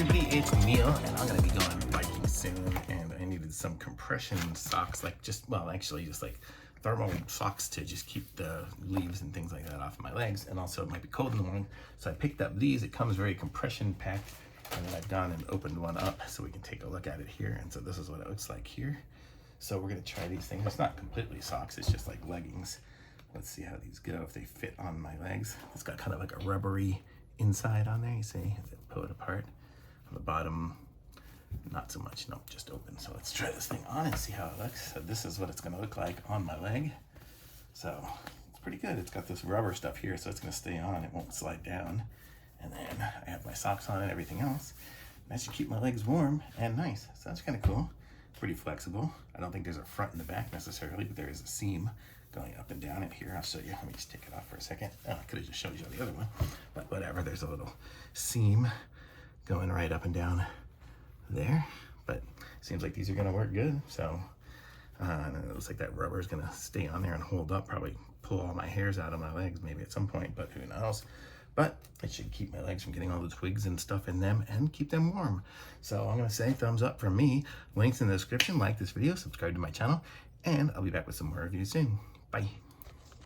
everybody, it's Neil, and I'm gonna be going biking soon, and I needed some compression socks, like just like thermal socks to just keep the leaves and things like that off my legs, and also it might be cold in the morning, so I picked up these. It comes very compression packed, and then I've gone and opened one up so we can take a look at it here, and so this is what it looks like here. So we're gonna try these things. It's not completely socks, it's just like leggings. Let's see how these go, if they fit on my legs. It's got kind of like a rubbery inside on there, you see, if they pull it apart. On the bottom, not so much, nope, just open. So let's try this thing on and see how it looks. So this is what it's gonna look like on my leg. So it's pretty good. It's got this rubber stuff here, so it's gonna stay on, it won't slide down. And then I have my socks on and everything else. That should keep my legs warm and nice. So that's kind of cool. Pretty flexible. I don't think there's a front and the back necessarily, but there is a seam going up and down it here. I'll show you. Let me just take it off for a second. Oh, I could have just showed you the other one, but whatever. There's a little seam going right up and down there, but it seems like these are gonna work good. So and it looks like that rubber is gonna stay on there and hold up, probably pull all my hairs out of my legs maybe at some point, but who knows. But it should keep my legs from getting all the twigs and stuff in them and keep them warm. So I'm gonna say thumbs up from me. Links in the description. Like this video, subscribe to my channel, and I'll be back with some more reviews soon. Bye.